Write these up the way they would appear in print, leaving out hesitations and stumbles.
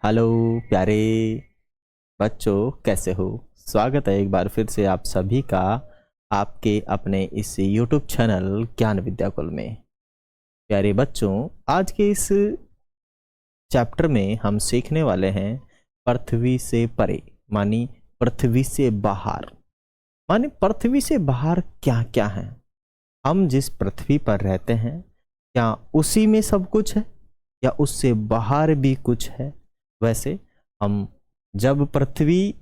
Hello प्यारे बच्चों, कैसे हो। स्वागत है एक बार फिर से आप सभी का आपके अपने इस YouTube चैनल ज्ञान विद्याकुल में। प्यारे बच्चों, आज के इस चैप्टर में हम सीखने वाले हैं पृथ्वी से परे, मानी पृथ्वी से बाहर। मानी पृथ्वी से बाहर क्या क्या है। हम जिस पृथ्वी पर रहते हैं, क्या उसी में सब कुछ है या उससे बाहर भी कुछ है। वैसे हम जब पृथ्वी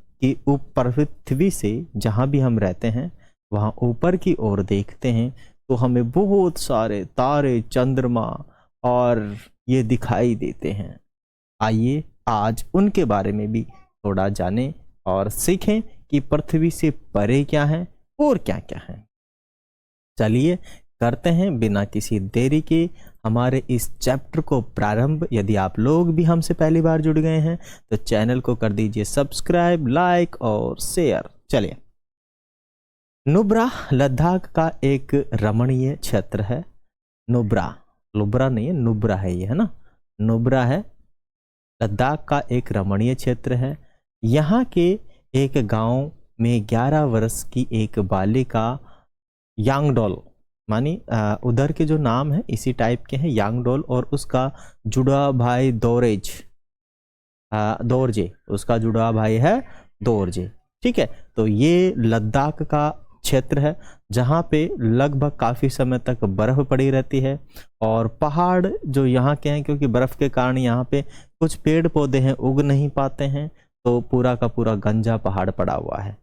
से जहाँ भी हम रहते हैं वहाँ ऊपर की ओर देखते हैं तो हमें बहुत सारे तारे, चंद्रमा और ये दिखाई देते हैं। आइए आज उनके बारे में भी थोड़ा जानें और सीखें कि पृथ्वी से परे क्या है और क्या क्या है। चलिए करते हैं बिना किसी देरी के हमारे इस चैप्टर को प्रारंभ। यदि आप लोग भी हमसे पहली बार जुड़ गए हैं तो चैनल को कर दीजिए सब्सक्राइब, लाइक और शेयर। चलिए, नुब्रा लद्दाख का एक रमणीय क्षेत्र है। नुब्रा, लुब्रा नहीं है, नुब्रा है ये, है ना। नुब्रा है, लद्दाख का एक रमणीय क्षेत्र है। यहाँ के एक गांव में 11 वर्ष की एक बालिका यांगडोल, मानी उधर के जो नाम है इसी टाइप के हैं, यांगडोल, और उसका जुड़ा भाई दोरजे, उसका जुड़ा भाई है दोरजे। ठीक है, तो ये लद्दाख का क्षेत्र है जहाँ पे लगभग काफ़ी समय तक बर्फ़ पड़ी रहती है और पहाड़ जो यहाँ के हैं, क्योंकि बर्फ़ के कारण यहाँ पे कुछ पेड़ पौधे हैं उग नहीं पाते हैं, तो पूरा का पूरा गंजा पहाड़ पड़ा हुआ है।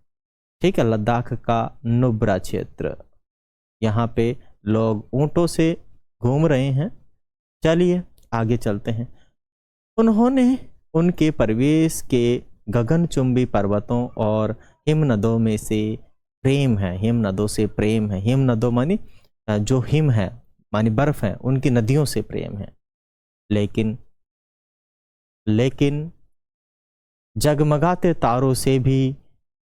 ठीक है, लद्दाख का नुब्रा क्षेत्र, यहाँ पे लोग ऊँटों से घूम रहे हैं। चलिए आगे चलते हैं। उन्होंने उनके परिवेश के गगनचुंबी पर्वतों और हिमनदों में से प्रेम है। हिमनदों से प्रेम है। हिमनदों मानी जो हिम है, मानी बर्फ है, उनकी नदियों से प्रेम है। लेकिन जगमगाते तारों से भी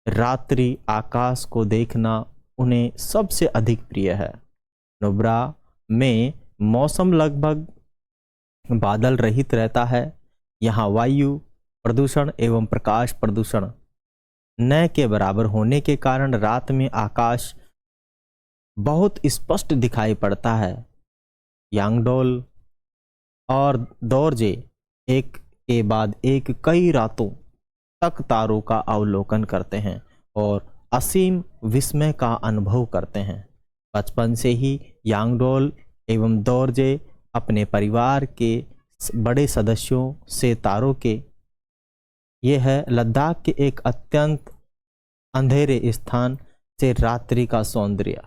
रात्रि आकाश को देखना उन्हें सबसे अधिक प्रिय है। नुब्रा में मौसम लगभग बादल रहित रहता है। यहाँ वायु प्रदूषण एवं प्रकाश प्रदूषण न के बराबर होने के कारण रात में आकाश बहुत स्पष्ट दिखाई पड़ता है। यांगडोल और दोरजे एक के बाद एक कई रातों तक तारों का अवलोकन करते हैं और असीम विस्मय का अनुभव करते हैं। बचपन से ही यांगडोल एवं दोरजे अपने परिवार के बड़े सदस्यों से तारों के, यह है लद्दाख के एक अत्यंत अंधेरे स्थान से रात्रि का सौंदर्य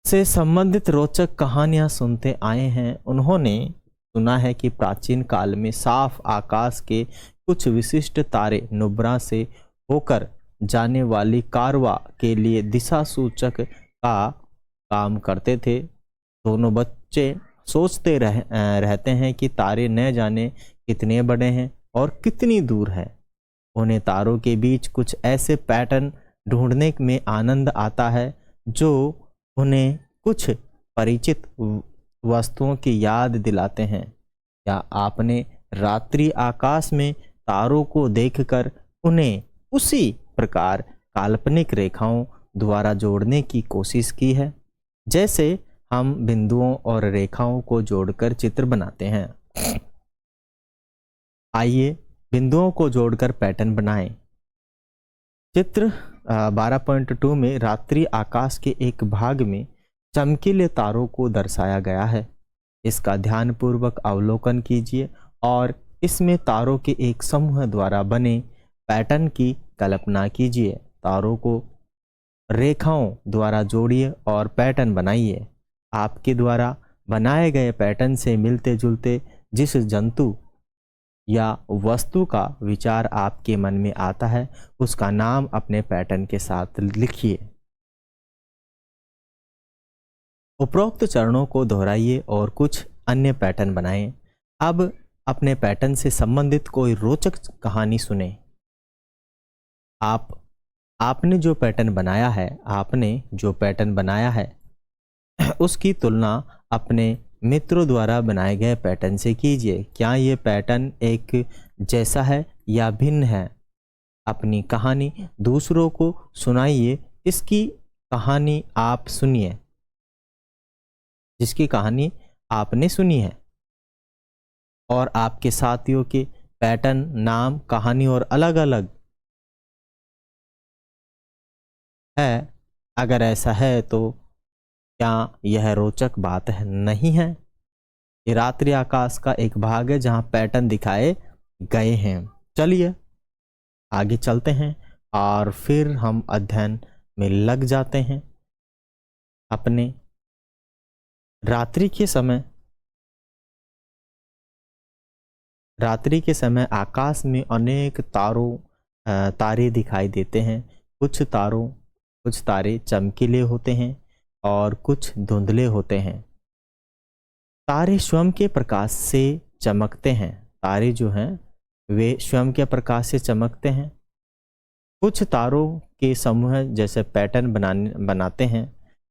से संबंधित रोचक कहानियां सुनते आए हैं। उन्होंने सुना है कि प्राचीन काल में साफ आकाश के कुछ विशिष्ट तारे नुब्रा से होकर जाने वाली कारवा के लिए दिशा सूचक का काम करते थे। दोनों बच्चे सोचते रहते हैं कि तारे न जाने कितने बड़े हैं और कितनी दूर है। उन्हें तारों के बीच कुछ ऐसे पैटर्न ढूंढने में आनंद आता है जो उन्हें कुछ परिचित वस्तुओं की याद दिलाते हैं। क्या आपने रात्रि आकाश में तारों को देखकर उन्हें उसी प्रकार काल्पनिक रेखाओं द्वारा जोड़ने की कोशिश की है, जैसे हम बिंदुओं और रेखाओं को जोड़कर चित्र बनाते हैं? आइए बिंदुओं को जोड़कर पैटर्न बनाएं। चित्र 12.2 में रात्रि आकाश के एक भाग में चमकीले तारों को दर्शाया गया है। इसका ध्यानपूर्वक अवलोकन कीजिए और इसमें तारों के एक समूह द्वारा बने पैटर्न की कल्पना कीजिए। तारों को रेखाओं द्वारा जोड़िए और पैटर्न बनाइए। आपके द्वारा बनाए गए पैटर्न से मिलते जुलते जिस जंतु या वस्तु का विचार आपके मन में आता है उसका नाम अपने पैटर्न के साथ लिखिए। उपरोक्त चरणों को दोहराइए और कुछ अन्य पैटर्न बनाएं। अब अपने पैटर्न से संबंधित कोई रोचक कहानी सुने। आपने जो पैटर्न बनाया है उसकी तुलना अपने मित्रों द्वारा बनाए गए पैटर्न से कीजिए। क्या ये पैटर्न एक जैसा है या भिन्न है? अपनी कहानी दूसरों को सुनाइए। इसकी कहानी आप सुनिए, जिसकी कहानी आपने सुनी है, और आपके साथियों के पैटर्न, नाम, कहानी और अलग अलग है। अगर ऐसा है तो क्या यह रोचक बात है? नहीं है। ये रात्रि आकाश का एक भाग है जहां पैटर्न दिखाए गए हैं। चलिए आगे चलते हैं और फिर हम अध्ययन में लग जाते हैं। अपने रात्रि के समय आकाश में अनेक तारे दिखाई देते हैं। कुछ तारे चमकीले होते हैं और कुछ धुंधले होते हैं। तारे स्वयं के प्रकाश से चमकते हैं। तारे जो हैं वे स्वयं के प्रकाश से चमकते हैं। कुछ तारों के समूह जैसे पैटर्न बनाते हैं।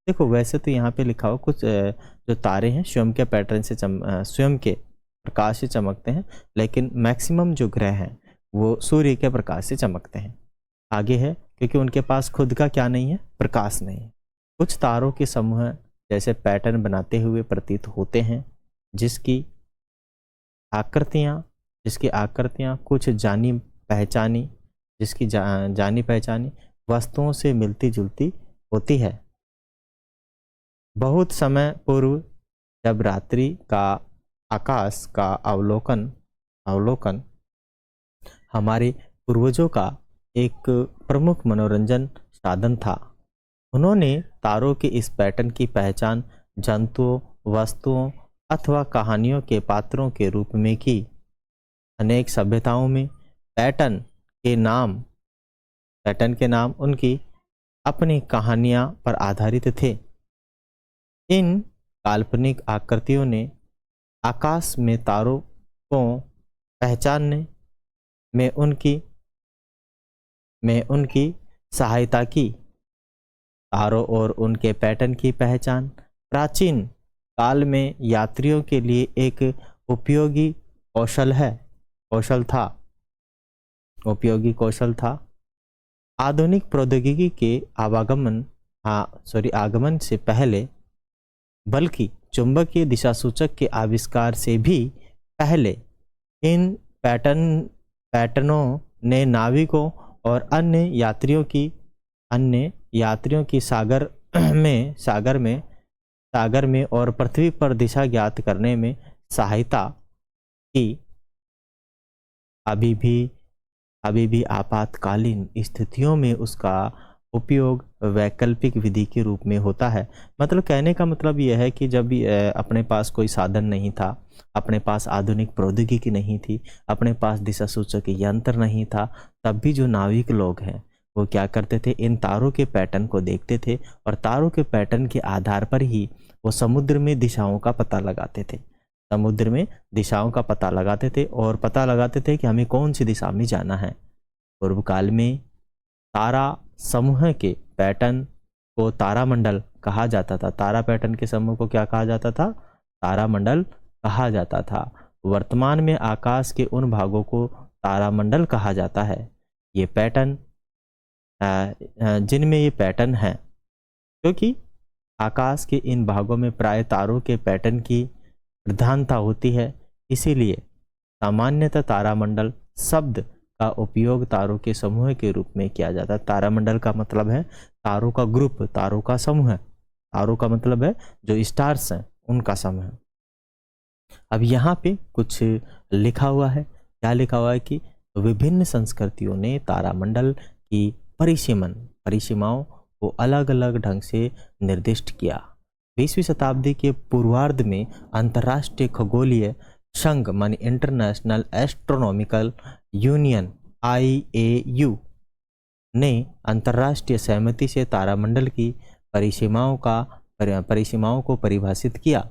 देखो वैसे तो यहाँ पे लिखा हो कुछ जो तारे हैं स्वयं के पैटर्न से स्वयं के प्रकाश से चमकते हैं, लेकिन मैक्सिमम जो ग्रह हैं वो सूर्य के प्रकाश से चमकते हैं। आगे है क्योंकि उनके पास खुद का क्या नहीं है, प्रकाश नहीं है। कुछ तारों के समूह जैसे पैटर्न बनाते हुए प्रतीत होते हैं, जिसकी आकृतियाँ कुछ जानी पहचानी वस्तुओं से मिलती जुलती होती है। बहुत समय पूर्व जब रात्रि का आकाश का अवलोकन हमारे पूर्वजों का एक प्रमुख मनोरंजन साधन था। उन्होंने तारों के इस पैटर्न की पहचान जंतुओं, वस्तुओं अथवा कहानियों के पात्रों के रूप में की। अनेक सभ्यताओं में पैटर्न के नाम उनकी अपनी कहानियां पर आधारित थे। इन काल्पनिक आकृतियों ने आकाश में तारों को पहचानने में उनकी सहायता की। तारों और उनके पैटर्न की पहचान प्राचीन काल में यात्रियों के लिए एक उपयोगी कौशल था। आधुनिक प्रौद्योगिकी के आगमन से पहले, बल्कि चुंबकीय दिशासूचक के आविष्कार से भी पहले, इन पैटर्नों ने नाविकों और अन्य यात्रियों की सागर में और पृथ्वी पर दिशा ज्ञात करने में सहायता की। अभी भी आपातकालीन स्थितियों में उसका उपयोग वैकल्पिक विधि के रूप में होता है। मतलब कहने का मतलब यह है कि जब भी अपने पास कोई साधन नहीं था, अपने पास आधुनिक प्रौद्योगिकी नहीं थी, अपने पास दिशा सूचक यंत्र नहीं था, तब भी जो नाविक लोग हैं वो क्या करते थे, इन तारों के पैटर्न को देखते थे और तारों के पैटर्न के आधार पर ही वो समुद्र में दिशाओं का पता लगाते थे और पता लगाते थे कि हमें कौन सी दिशा में जाना है। पूर्व काल में तारा समूह के पैटर्न को तारामंडल कहा जाता था। तारा पैटर्न के समूह को क्या कहा जाता था? तारामंडल कहा जाता था। वर्तमान में आकाश के उन भागों को तारामंडल कहा जाता है। ये पैटर्न जिनमें ये पैटर्न है, क्योंकि आकाश के इन भागों में प्राय तारों के पैटर्न की प्रधानता होती है, इसीलिए सामान्यतः तारामंडल शब्द का उपयोग तारों के समूह के रूप में किया जाता है। तारामंडल का मतलब है तारों का ग्रुप, तारों का समूह। तारों का मतलब है जो स्टार्स हैं उनका समूह। अब यहाँ पे कुछ लिखा हुआ है। क्या लिखा हुआ है कि विभिन्न संस्कृतियों ने तारामंडल की परिसीमाओं को अलग अलग ढंग से निर्दिष्ट किया। 20वीं शताब्दी के पूर्वार्ध में अंतर्राष्ट्रीय खगोलीय संघ मानी इंटरनेशनल एस्ट्रोनॉमिकल यूनियन IAU ने अंतर्राष्ट्रीय सहमति से तारामंडल की परिसीमाओं को परिभाषित किया।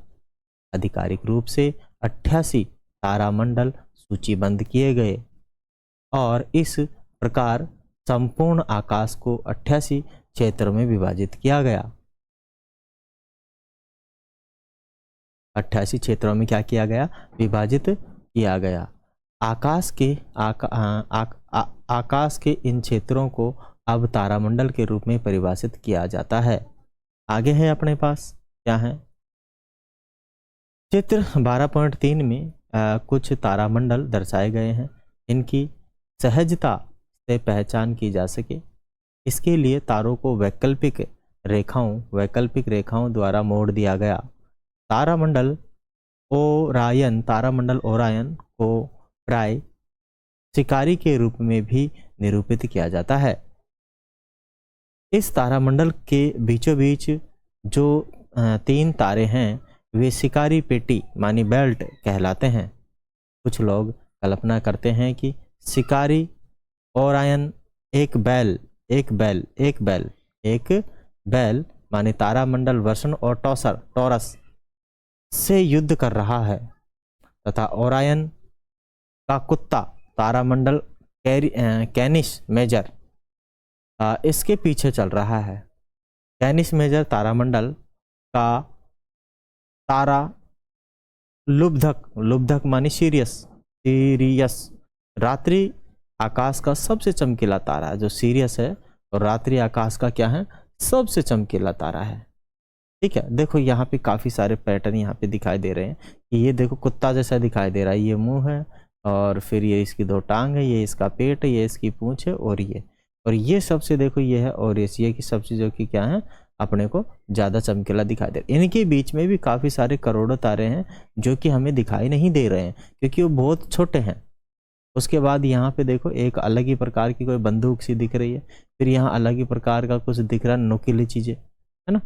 आधिकारिक रूप से 88 तारामंडल सूचीबद्ध किए गए और इस प्रकार संपूर्ण आकाश को 88 क्षेत्रों में विभाजित किया गया। 88 क्षेत्रों में क्या किया गया, विभाजित किया गया। आकाश के इन क्षेत्रों को अब तारामंडल के रूप में परिभाषित किया जाता है। आगे है अपने पास क्या है, चित्र 12.3 में कुछ तारामंडल दर्शाए गए हैं। इनकी सहजता से पहचान की जा सके इसके लिए तारों को वैकल्पिक रेखाओं द्वारा मोड़ दिया गया। तारामंडल ओरायन को प्राय शिकारी के रूप में भी निरूपित किया जाता है। इस तारामंडल के बीचों बीच जो 3 तारे हैं वे शिकारी पेटी मानी बेल्ट कहलाते हैं। कुछ लोग कल्पना करते हैं कि शिकारी ओरायन एक बैल माने तारामंडल वर्षण और टॉरस से युद्ध कर रहा है तथा ओरायन का कुत्ता तारामंडल कैनिस मेजर इसके पीछे चल रहा है। कैनिस मेजर तारामंडल का तारा लुब्धक मानी सीरियस रात्रि आकाश का सबसे चमकीला तारा जो सीरियस है और रात्रि आकाश का क्या है, सबसे चमकीला तारा है। ठीक है, देखो यहाँ पे काफी सारे पैटर्न यहाँ पे दिखाई दे रहे हैं कि ये देखो कुत्ता जैसा दिखाई दे रहा है, ये मुंह है और फिर ये इसकी 2 टांग है, ये इसका पेट है, ये इसकी पूंछ है और ये सबसे देखो ये है और ये की सबसे जो कि क्या है अपने को ज्यादा चमकीला दिखाई दे रहा है। इनके बीच में भी काफी सारे करोड़ों तारे हैं जो कि हमें दिखाई नहीं दे रहे हैं क्योंकि वो बहुत छोटे हैं। उसके बाद यहाँ पे देखो एक अलग ही प्रकार की कोई बंदूक सी दिख रही है, फिर यहाँ अलग ही प्रकार का कुछ दिख रहा है, नुकीली चीजें है ना,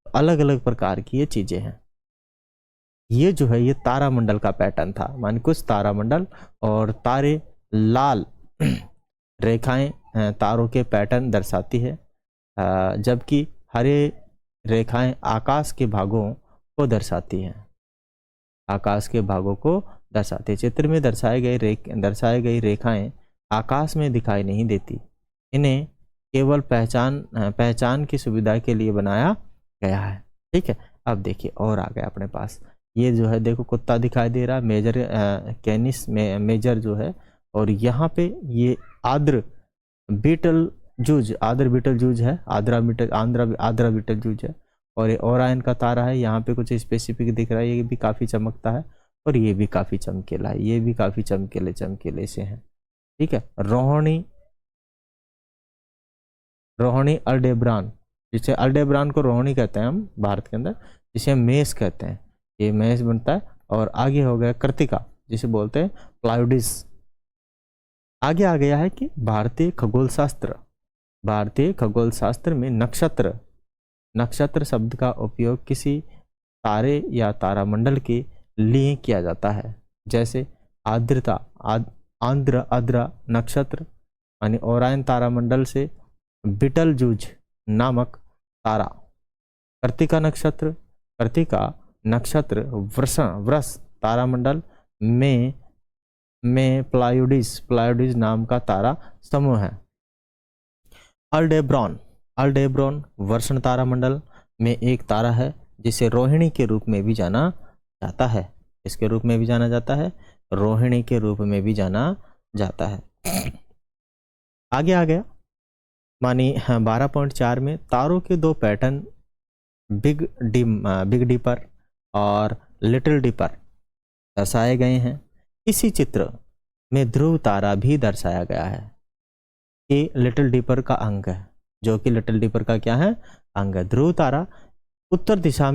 अलग अलग प्रकार की ये चीजें हैं। ये जो है ये तारामंडल का पैटर्न था, मान कुछ तारामंडल और तारे लाल रेखाएं तारों के पैटर्न दर्शाती है जबकि हरे रेखाएं आकाश के भागों को दर्शाती हैं, आकाश के भागों को दर्शाते हैं। चित्र में दर्शाई गई रेखाएं आकाश में दिखाई नहीं देती, इन्हें केवल पहचान की सुविधा के लिए बनाया गया है। ठीक है, अब देखिए और आ गया अपने पास, ये जो है देखो कुत्ता दिखाई दे रहा है कैनिस मेजर जो है, और यहाँ पे ये आद्र बीटल जूज है, आद्रा बीटल जूज है और ये ओरायन का तारा है। यहाँ पे कुछ स्पेसिफिक दिख रहा है, ये भी काफी चमकता है और ये भी काफी चमकीला है, ये भी काफी चमकीले से हैं। ठीक है, रोहिणी अल्डेब्रान, जिसे अल्डेब्रान को रोहिणी कहते हैं हम भारत के अंदर, जिसे हम मेष कहते हैं, ये मेष बनता है। और आगे हो गया कृत्तिका जिसे बोलते हैं प्लायोडिस। आगे आ गया है कि भारतीय खगोल शास्त्र में नक्षत्र शब्द का उपयोग किसी तारे या तारामंडल के लिए किया जाता है, जैसे आद्रा नक्षत्र यानी ओरायन तारामंडल से बीटलजूज नामक तारा, कृत्तिका नक्षत्र वृष तारामंडल में प्लायोडिस नाम का तारा समूह है। अल्डेब्रॉन वर्षण तारामंडल में एक तारा है जिसे रोहिणी के रूप में भी जाना जाता है। इसके रूप में भी जाना जाता है, रोहिणी के रूप में भी जाना जाता है। आगे आ गया मानी 12.4 में तारों के 2 पैटर्न बिग डिपर और लिटिल डिपर दर्शाए गए हैं। इसी चित्र में ध्रुव तारा भी दर्शाया गया है कि लिटिल डिपर का अंग है, जो कि लिटिल डिपर का क्या है, अंग है। ध्रुव तारा उत्तर दिशा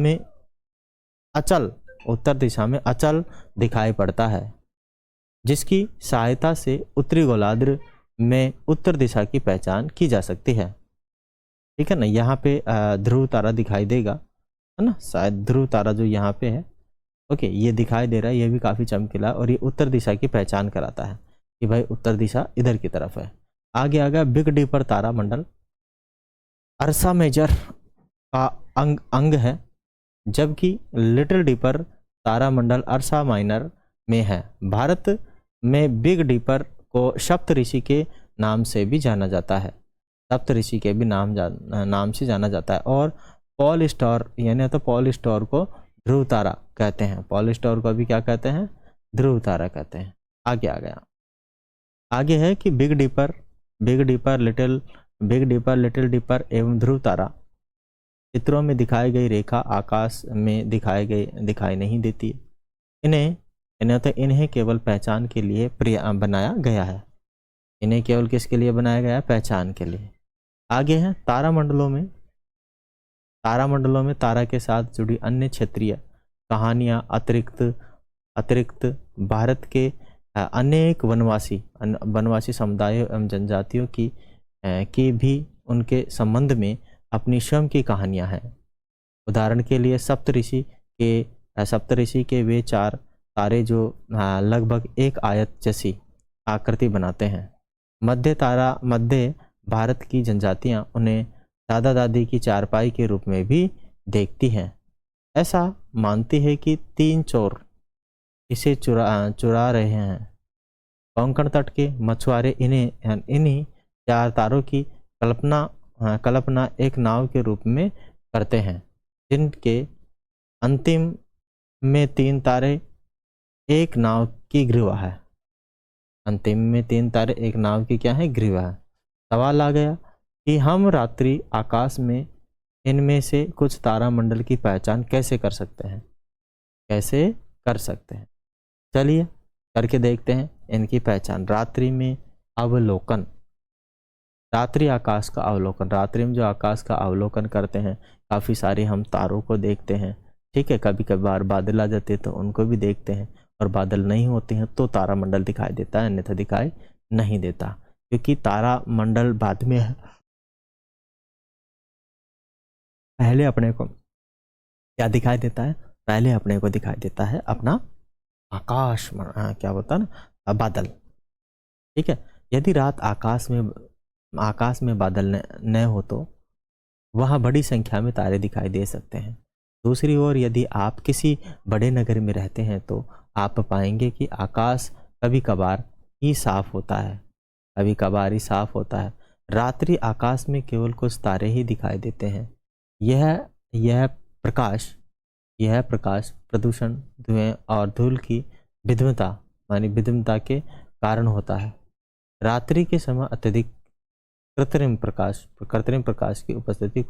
में अचल दिखाई पड़ता है, जिसकी सहायता से उत्तरी गोलार्ध में उत्तर दिशा की पहचान की जा सकती है। ठीक है ना, यहाँ पे ध्रुव तारा दिखाई देगा, है ना, शायद ध्रुव तारा जो यहाँ पे है, ओके, ये दिखाई दे रहा है, ये भी काफी चमकीला और ये उत्तर दिशा की पहचान कराता है कि भाई उत्तर दिशा इधर की तरफ है। आगे आ गया बिग डिपर तारा मंडल अर्सा मेजर का अंग है, जबकि लिटिल डिपर तारा मंडल अर्सा माइनर में है। भारत में बिग डिपर को सप्तऋषि के नाम से भी जाना जाता है, सप्तऋषि के भी नाम से जाना जाता है। और पॉल स्टार यानी तो पॉल स्टार को ध्रुव तारा कहते हैं, पॉल स्टार को भी क्या कहते हैं, ध्रुव तारा कहते हैं। आगे आ गया, आगे है कि big deeper, big deeper, little deeper एवं ध्रुव तारा चित्रों में दिखाई गई रेखा आकाश में दिखाई नहीं देती। इन्हें केवल पहचान के लिए बनाया गया है। इन्हें केवल किसके लिए बनाया गया है, पहचान के लिए। आगे है तारामंडलों में तारा के साथ जुड़ी अन्य क्षेत्रीय कहानियां अतिरिक्त भारत के अनेक वनवासी समुदायों एवं जनजातियों की भी उनके संबंध में अपनी स्वयं की कहानियां हैं। उदाहरण के लिए सप्तऋषि के वे 4 तारे जो लगभग एक आयत जैसी आकृति बनाते हैं। मध्य भारत की जनजातियां उन्हें दादा दादी की चारपाई के रूप में भी देखती हैं। ऐसा मानती है कि 3 चोर इसे चुरा रहे हैं। कोंकण तट के मछुआरे इन्हीं 4 तारों की कल्पना एक नाव के रूप में करते हैं, जिनके अंतिम में 3 तारे एक नाव की ग्रीवा है। अंतिम में 3 तारे एक नाव की क्या है, ग्रीवा है। सवाल आ गया कि हम रात्रि आकाश में इनमें से कुछ तारामंडल की पहचान कैसे कर सकते हैं, चलिए करके देखते हैं इनकी पहचान। रात्रि में अवलोकन, रात्रि आकाश का अवलोकन, रात्रि में जो आकाश का अवलोकन करते हैं, काफ़ी सारे हम तारों को देखते हैं, ठीक है। कभी कभार बादल आ जाते हैं तो उनको भी देखते हैं, और बादल नहीं होते हैं तो तारामंडल दिखाई देता है, अन्यथा दिखाई नहीं देता, क्योंकि तारामंडल बाद में है। पहले अपने को क्या दिखाई देता है, पहले अपने को दिखाई देता है अपना आकाश, क्या बोलता है ना, बादल, ठीक है। यदि रात आकाश में बादल न हो तो वहाँ बड़ी संख्या में तारे दिखाई दे सकते हैं। दूसरी ओर यदि आप किसी बड़े नगर में रहते हैं तो आप पाएंगे कि आकाश कभी कभार ही साफ होता है, रात्रि आकाश में केवल कुछ तारे ही दिखाई देते हैं। यह प्रकाश प्रदूषण, धुएं और धूल की विद्युमता के कारण होता है। रात्रि के समय अत्यधिक कृत्रिम प्रकाश की उपस्थिति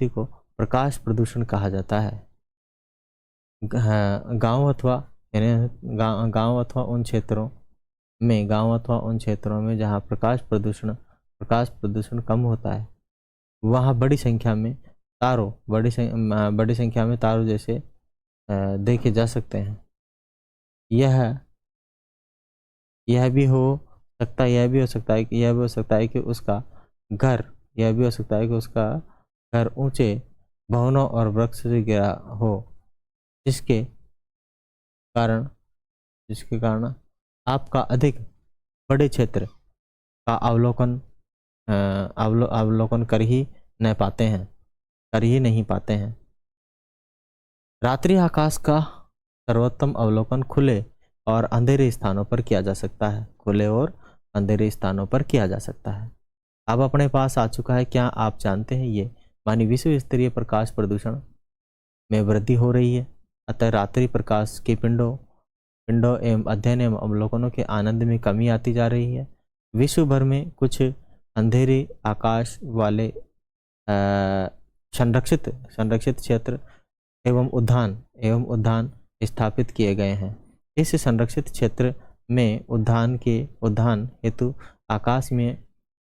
को प्रकाश प्रदूषण कहा जाता है। गांव अथवा उन क्षेत्रों में जहां प्रकाश प्रदूषण कम होता है, वहां बड़ी संख्या में तारों जैसे देखे जा सकते हैं। यह भी हो सकता है कि उसका घर ऊंचे भवनों और वृक्ष से घिरा हो, जिसके कारण आपका अधिक बड़े क्षेत्र का अवलोकन कर ही नहीं पाते हैं। रात्रि आकाश का सर्वोत्तम अवलोकन खुले और अंधेरे स्थानों पर किया जा सकता है। अब अपने पास आ चुका है, क्या आप जानते हैं ये मानी विश्व स्तरीय प्रकाश प्रदूषण में वृद्धि हो रही है। अतः रात्रि प्रकाश के पिंडों एवं अध्ययन एवं अवलोकनों के आनंद में कमी आती जा रही है। विश्व भर में कुछ अंधेरे आकाश वाले संरक्षित क्षेत्र एवं उद्यान स्थापित किए गए हैं। इस संरक्षित क्षेत्र में उद्यान हेतु आकाश में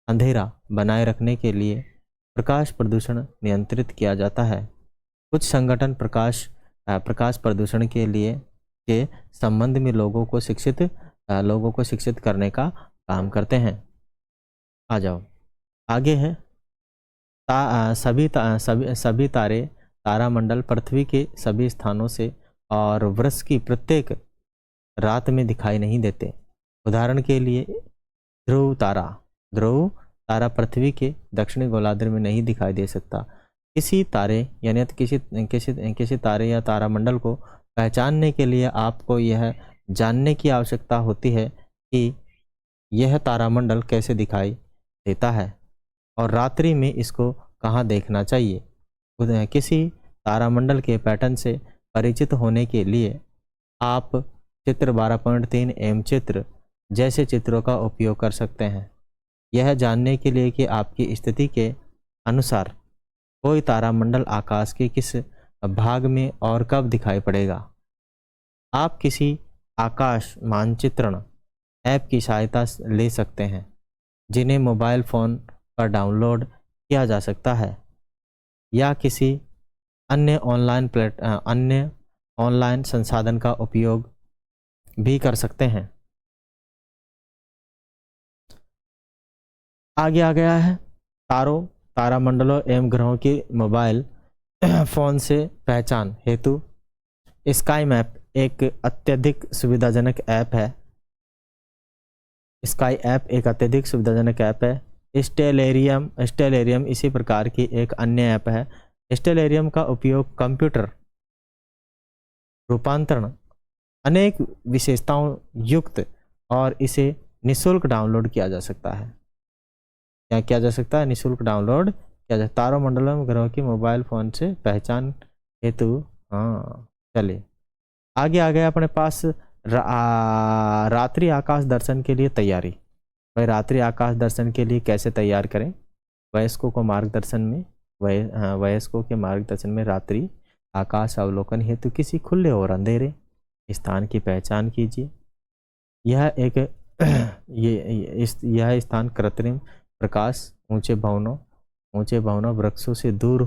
अंधेरा बनाए रखने के लिए प्रकाश प्रदूषण नियंत्रित किया जाता है। कुछ संगठन प्रकाश प्रदूषण के संबंध में लोगों को शिक्षित करने का काम करते हैं। आ जाओ, आगे है सभी तारामंडल पृथ्वी के सभी स्थानों से और वर्ष की प्रत्येक रात में दिखाई नहीं देते। उदाहरण के लिए ध्रुव तारा पृथ्वी के दक्षिणी गोलार्ध में नहीं दिखाई दे सकता। किसी तारे या तारामंडल को पहचानने के लिए आपको यह जानने की आवश्यकता होती है कि यह तारामंडल कैसे दिखाई देता है और रात्रि में इसको कहाँ देखना चाहिए। किसी तारामंडल के पैटर्न से परिचित होने के लिए आप चित्र 12.3 एवं चित्र जैसे चित्रों का उपयोग कर सकते हैं, यह जानने के लिए कि आपकी स्थिति के अनुसार कोई तारामंडल आकाश के किस भाग में और कब दिखाई पड़ेगा। आप किसी आकाश मानचित्रण ऐप की सहायता ले सकते हैं, जिन्हें मोबाइल फ़ोन पर डाउनलोड किया जा सकता है, या किसी अन्य ऑनलाइन संसाधन का उपयोग भी कर सकते हैं। आगे आ गया है तारों, तारामंडलों एवं ग्रहों की मोबाइल फ़ोन से पहचान हेतु स्काई मैप एक अत्यधिक सुविधाजनक ऐप है। स्काई ऐप एक अत्यधिक सुविधाजनक ऐप है। स्टेलेरियम इसी प्रकार की एक अन्य ऐप है। स्टेलेरियम का उपयोग कंप्यूटर रूपांतरण अनेक विशेषताओं युक्त और इसे निःशुल्क डाउनलोड किया जा सकता है। क्या किया जा सकता है? निःशुल्क डाउनलोड किया जाए। तारोमंडलम ग्रहों की मोबाइल फ़ोन से पहचान हेतु। हाँ चलिए आगे आ गया अपने पास रात्रि आकाश दर्शन के लिए तैयारी। भाई रात्रि आकाश दर्शन के लिए कैसे तैयार करें? वयस्कों के मार्गदर्शन में रात्रि आकाश अवलोकन हेतु किसी खुले और अंधेरे स्थान की पहचान कीजिए। यह स्थान कृत्रिम प्रकाश, ऊंचे भवनों वृक्षों से दूर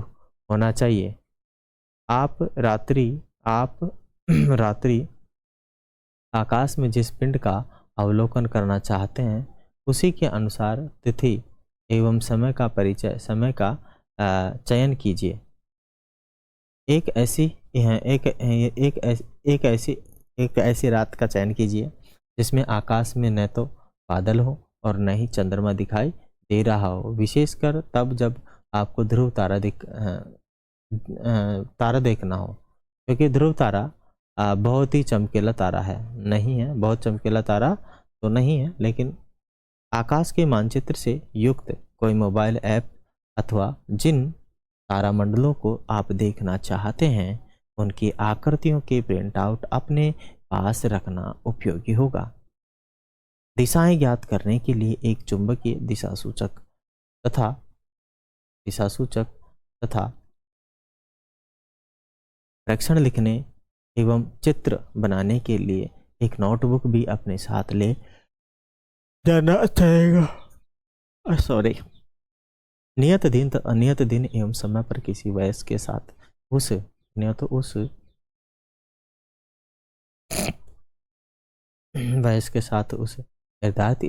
होना चाहिए। आप रात्रि आकाश में जिस पिंड का अवलोकन करना चाहते हैं उसी के अनुसार तिथि एवं समय का चयन कीजिए। एक ऐसी रात का चयन कीजिए जिसमें आकाश में न तो बादल हो और न ही चंद्रमा दिखाई दे रहा हो, विशेषकर तब जब आपको ध्रुव तारा देखना हो, क्योंकि ध्रुव तारा बहुत ही चमकीला तारा नहीं है, बहुत चमकीला तारा तो नहीं है, लेकिन आकाश के मानचित्र से युक्त कोई मोबाइल ऐप अथवा जिन तारामंडलों को आप देखना चाहते हैं उनकी आकृतियों के प्रिंट आउट अपने पास रखना उपयोगी होगा। दिशाएं ज्ञात करने के लिए एक चुंबकीय दिशासूचक तथा प्रेक्षण लिखने एवं चित्र बनाने के लिए एक नोटबुक भी अपने साथ ले जाना चाहेगा। सॉरी। नियत दिन एवं समय पर किसी वयस्क के साथ उस निर्धारित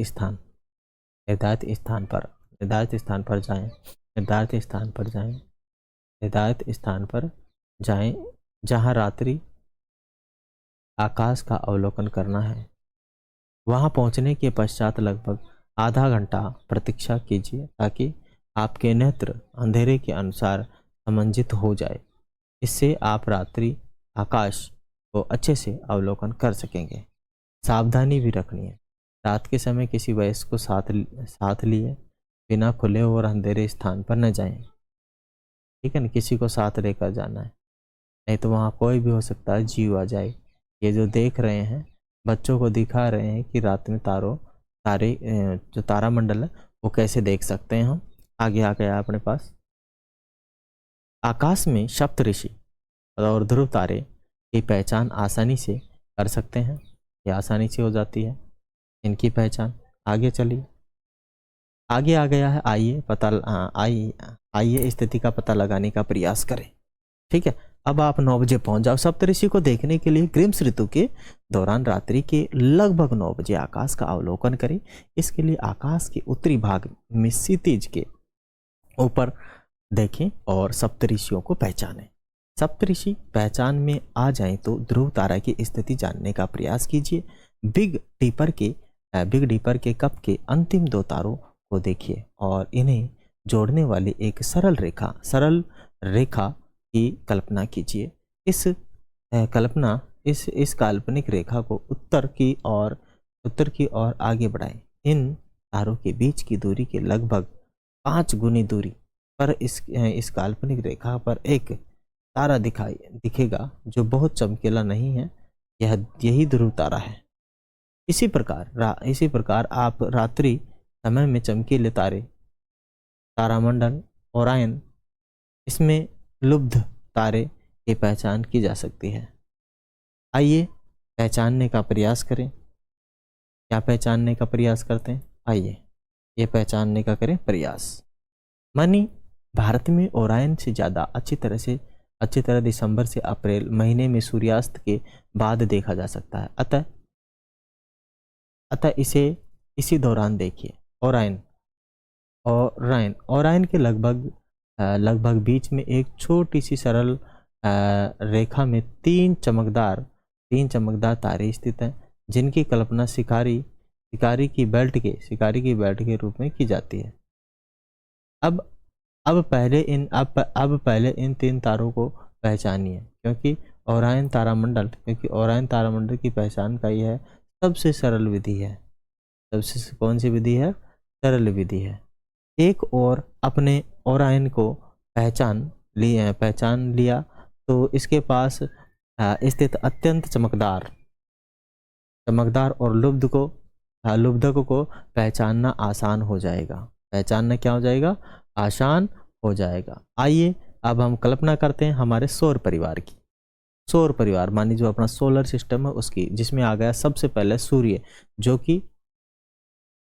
स्थान पर जाएं जहां रात्रि आकाश का अवलोकन करना है। वहां पहुंचने के पश्चात लगभग आधा घंटा प्रतीक्षा कीजिए ताकि आपके नेत्र अंधेरे के अनुसार समंजित हो जाए। इससे आप रात्रि आकाश को अच्छे से अवलोकन कर सकेंगे। सावधानी भी रखनी है, रात के समय किसी वयस्क को साथ लिए बिना खुले और अंधेरे स्थान पर न जाएं। ठीक है ना, किसी को साथ लेकर जाना है, नहीं तो वहाँ कोई भी हो सकता है, जीव आ जाए। ये जो देख रहे हैं बच्चों को दिखा रहे हैं कि रात में जो तारामंडल है वो कैसे देख सकते हैं हम। आगे आ गया अपने पास आकाश में सप्तऋषि और ध्रुव तारे की पहचान आसानी से कर सकते हैं। ये आसानी से हो जाती है इनकी पहचान। आगे चलिए, आगे आ गया है आइए स्थिति का पता लगाने का प्रयास करें। ठीक है, अब आप 9 बजे पहुंच जाओ। सप्तऋषि को देखने के लिए ग्रीष्म ऋतु के दौरान रात्रि के लगभग 9 बजे आकाश का अवलोकन करें। इसके लिए आकाश के उत्तरी भाग में क्षितिज के ऊपर देखें और सप्तऋषियों को पहचानें। सप्तऋषि पहचान में आ जाएं तो ध्रुव तारा की स्थिति जानने का प्रयास कीजिए। बिग डीपर के कप के अंतिम 2 तारों को देखिए और इन्हें जोड़ने वाली एक सरल रेखा की कल्पना कीजिए। इस काल्पनिक रेखा को उत्तर की ओर आगे बढ़ाएं। इन तारों के बीच की दूरी के लगभग 5 गुनी दूरी पर इस काल्पनिक रेखा पर एक तारा दिखेगा जो बहुत चमकीला नहीं है, यही ध्रुव तारा है। इसी प्रकार आप रात्रि समय में चमकीले तारे, तारामंडल, ओरायन, इसमें लुब्ध तारे की पहचान की जा सकती है। आइए पहचानने का प्रयास करें। क्या पहचानने का प्रयास करते हैं? आइए ये पहचानने का करें प्रयास। मानी भारत में ओरायन से ज़्यादा अच्छी तरह दिसंबर से अप्रैल महीने में सूर्यास्त के बाद देखा जा सकता है। अतः इसी दौरान देखिए। ओरायन के लगभग बीच में एक छोटी सी सरल रेखा में तीन चमकदार तारे स्थित हैं, जिनकी कल्पना शिकारी की बेल्ट के रूप में की जाती है। अब पहले इन तीन तारों को पहचानिए, क्योंकि ओरायन तारामंडल की पहचान का यह सबसे सरल विधि है। कौन सी विधि है? सरल विधि है। एक और अपने ओरायन को पहचान लिया तो इसके पास स्थित अत्यंत चमकदार और लुब्धक को पहचानना आसान हो जाएगा। पहचानना क्या हो जाएगा? आसान हो जाएगा। आइए अब हम कल्पना करते हैं हमारे सौर परिवार मानिए जो अपना सोलर सिस्टम है उसकी, जिसमें आ गया सबसे पहले सूर्य, जो कि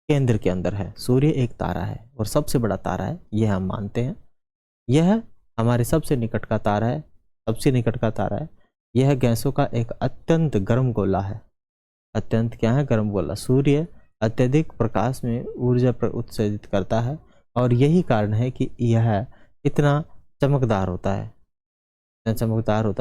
केंद्र के अंदर है। सूर्य एक तारा है और सबसे बड़ा तारा है, यह हम मानते हैं। यह हमारे सबसे निकट का तारा है। यह गैसों का एक अत्यंत गर्म गोला है। गर्म गोला। सूर्य अत्यधिक प्रकाश में ऊर्जा उत्सर्जित करता है और यही कारण है कि यह इतना चमकदार होता है।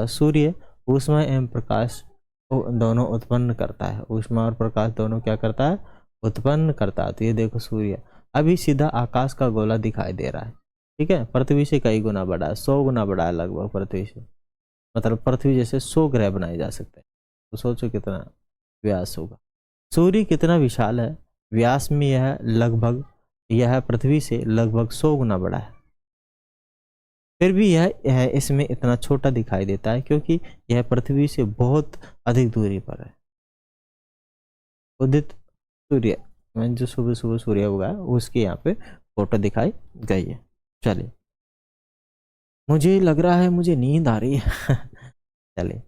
सूर्य ऊष्मा एवं प्रकाश दोनों उत्पन्न करता है। ऊष्मा और प्रकाश दोनों क्या करता है? उत्पन्न करता है। तो ये देखो सूर्य अभी सीधा आकाश का गोला दिखाई दे रहा है, ठीक है। पृथ्वी से कई गुना बड़ा है, 100 गुना बड़ा है लगभग पृथ्वी से। मतलब पृथ्वी जैसे 100 ग्रह बनाए जा सकते हैं। तो सोचो कितना व्यास होगा। सूर्य कितना विशाल है, व्यास में यह पृथ्वी से लगभग 100 गुना बड़ा है। फिर भी यह इसमें इतना छोटा दिखाई देता है क्योंकि यह पृथ्वी से बहुत अधिक दूरी पर है। उदित सूर्य जो सुबह सूर्य उगा है उसकी यहाँ पे फोटो दिखाई गई है। चलिए, मुझे लग रहा है मुझे नींद आ रही है। चलिए,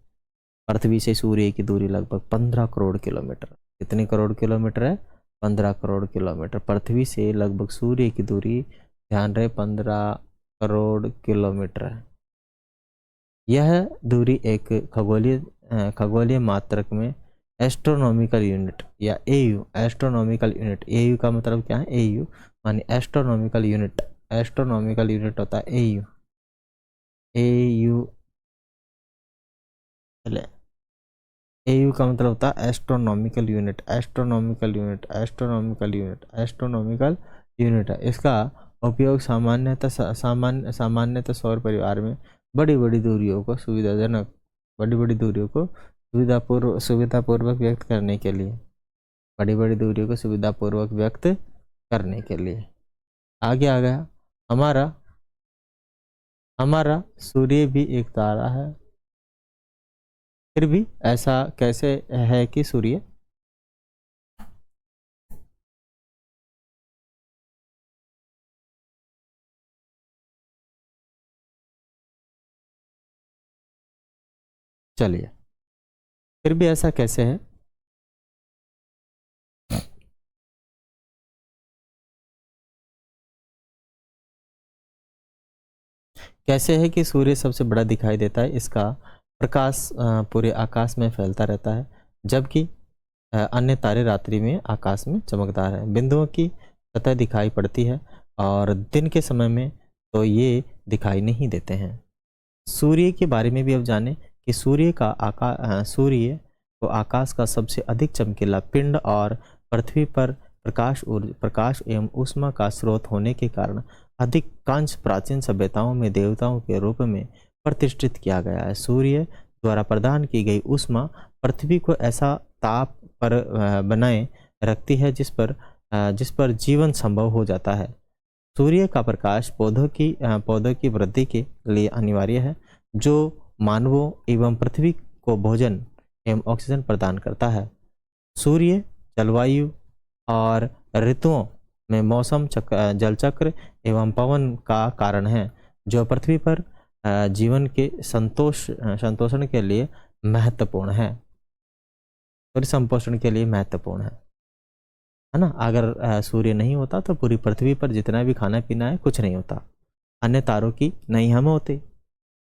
पृथ्वी से सूर्य की दूरी लगभग 15 करोड़ किलोमीटर। कितने करोड़ किलोमीटर है? 15 करोड़ किलोमीटर। पृथ्वी से लगभग सूर्य की दूरी, ध्यान रहे, 15 करोड़ किलोमीटर है। यह दूरी एक खगोलीय मात्रक में एस्ट्रोनॉमिकल यूनिट या एयू, एस्ट्रोनॉमिकल यूनिट, एयू का मतलब क्या है? एयू माने एस्ट्रोनॉमिकल यूनिट होता है एयू। एयू का मतलब होता है एस्ट्रोनॉमिकल यूनिट है। इसका उपयोग सामान्यतः सौर परिवार में बड़ी बड़ी दूरियों को सुविधापूर्वक व्यक्त करने के लिए आगे आ गया। हमारा सूर्य भी एक तारा है। फिर भी ऐसा कैसे है कि सूर्य चलिए, फिर भी ऐसा कैसे है? कैसे है कि सूर्य सबसे बड़ा दिखाई देता है? इसका प्रकाश पूरे आकाश में फैलता रहता है, जबकि अन्य तारे रात्रि में आकाश में चमकदार हैं। बिंदुओं की सतह दिखाई पड़ती है और दिन के समय में तो ये दिखाई नहीं देते हैं। सूर्य के बारे में भी अब जानें कि सूर्य को आकाश का सबसे अधिक चमकीला पिंड और पृथ्वी पर प्रकाश एवं ऊष्मा का स्रोत होने के कारण अधिकांश प्राचीन सभ्यताओं में देवताओं के रूप में प्रतिष्ठित किया गया है। सूर्य द्वारा प्रदान की गई ऊष्मा पृथ्वी को ऐसा ताप पर बनाए रखती है जिस पर जीवन संभव हो जाता है। सूर्य का प्रकाश पौधों की वृद्धि के लिए अनिवार्य है। जो मानवों एवं पृथ्वी को भोजन एवं ऑक्सीजन प्रदान करता है। सूर्य जलवायु और ऋतुओं में मौसम चक्र, जल चक्र एवं पवन का कारण है, जो पृथ्वी पर जीवन के संतोषण के लिए महत्वपूर्ण है और संपोषण के लिए महत्वपूर्ण है ना। अगर सूर्य नहीं होता तो पूरी पृथ्वी पर जितना भी खाना पीना है कुछ नहीं होता। अन्य तारों की नहीं हम होते।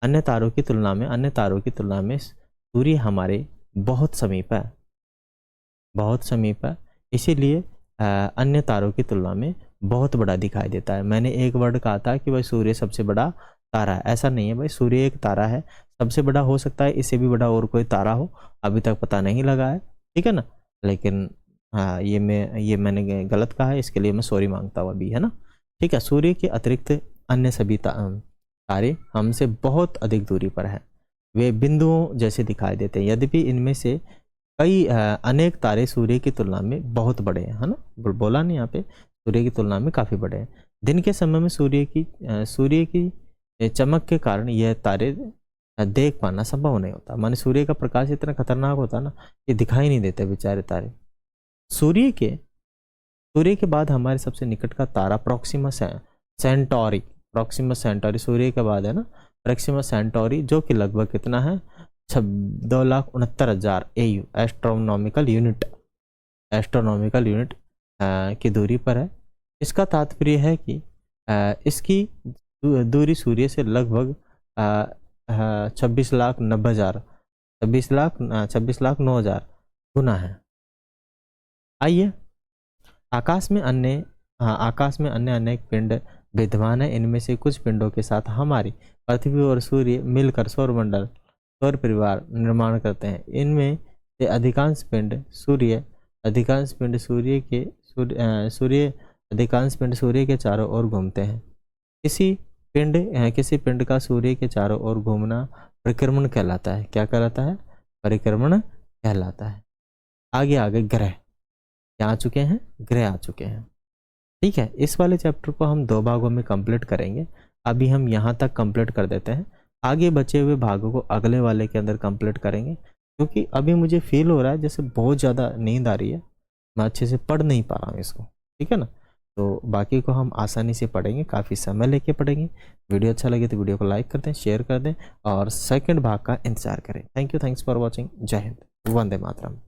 अन्य तारों की तुलना में सूर्य हमारे बहुत समीप है, बहुत समीप है। इसीलिए अन्य तारों की तुलना में बहुत बड़ा दिखाई देता है। मैंने एक वर्ड कहा था कि भाई सूर्य सबसे बड़ा तारा है, ऐसा नहीं है भाई। सूर्य एक तारा है, सबसे बड़ा हो सकता है, इससे भी बड़ा और कोई तारा हो, अभी तक पता नहीं लगा है, ठीक है ना। लेकिन हाँ, ये मैंने गलत कहा है, इसके लिए मैं सॉरी मांगता हूँ अभी, है ना। ठीक है, सूर्य के अतिरिक्त अन्य सभी तारे हमसे बहुत अधिक दूरी पर है। वे बिंदुओं जैसे दिखाई देते हैं, यद्यपि इनमें से कई अनेक तारे सूर्य की तुलना में बहुत बड़े हैं, है ना। बोला नहीं यहाँ पे, सूर्य की तुलना में काफ़ी बड़े हैं। दिन के समय में सूर्य की चमक के कारण यह तारे देख पाना संभव नहीं होता। माने सूर्य का प्रकाश इतना खतरनाक होता ना, ये दिखाई नहीं देते बेचारे तारे। सूर्य के बाद हमारे सबसे निकट का तारा प्रॉक्सिमस सेंटोरी, प्रॉक्सिमस सेंटोरी सूर्य के बाद है ना, प्रॉक्सिमस सेंटोरी, जो कि लगभग कितना है 2,69,000 AU एस्ट्रोनॉमिकल यूनिट की दूरी पर है। इसका तात्पर्य है कि इसकी दूरी सूर्य से लगभग 26,09,000 गुना है। आइए, आकाश में अन्य अनेक पिंड विद्यमान है। इनमें से कुछ पिंडों के साथ हमारी पृथ्वी और सूर्य मिलकर सौर परिवार निर्माण करते हैं। इनमें से अधिकांश पिंड सूर्य के चारों ओर घूमते हैं। किसी पिंड का सूर्य के चारों ओर घूमना परिक्रमण कहलाता है। क्या कहलाता है? परिक्रमण कहलाता है। आगे ग्रह क्या आ चुके हैं? ग्रह आ चुके हैं। ठीक है, इस वाले चैप्टर को हम 2 भागों में कंप्लीट करेंगे। अभी हम यहाँ तक कंप्लीट कर देते हैं, आगे बचे हुए भागों को अगले वाले के अंदर कंप्लीट करेंगे। क्योंकि अभी मुझे फील हो रहा है जैसे बहुत ज़्यादा नींद आ रही है, मैं अच्छे से पढ़ नहीं पा रहा हूँ इसको, ठीक है ना। तो बाकी को हम आसानी से पढ़ेंगे, काफ़ी समय लेके पढ़ेंगे। वीडियो अच्छा लगे तो वीडियो को लाइक कर दें, शेयर कर दें और सेकंड भाग का इंतजार करें। Thanks for watching. जय हिंद, वंदे मातरम।